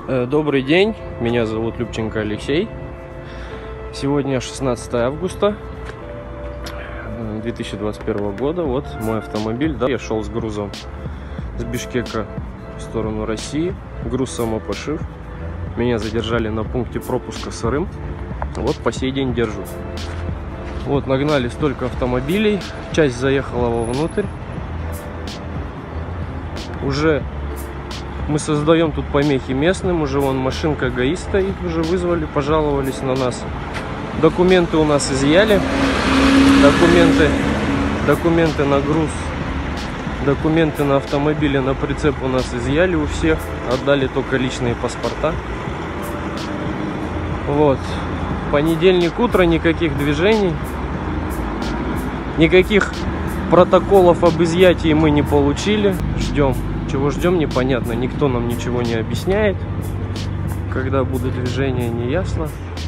Добрый день, меня зовут Любченко Алексей. Сегодня 16 августа 2021 года. Вот мой автомобиль. Да, я шел с грузом с Бишкека в сторону России. Груз самопошив. Меня задержали на пункте пропуска Сырым. Вот по сей день держу. Вот нагнали столько автомобилей. Часть заехала вовнутрь. Уже мы создаем тут помехи местным. Уже вон машинка ГАИ стоит. Уже вызвали, пожаловались на нас. Документы у нас изъяли. Документы на груз. Документы на автомобиле, на прицеп у нас изъяли у всех. Отдали только личные паспорта. Вот. Понедельник утро, никаких движений. Никаких протоколов об изъятии мы не получили. Ждем. Чего ждем, непонятно. Никто нам ничего не объясняет. Когда будут движения, не ясно.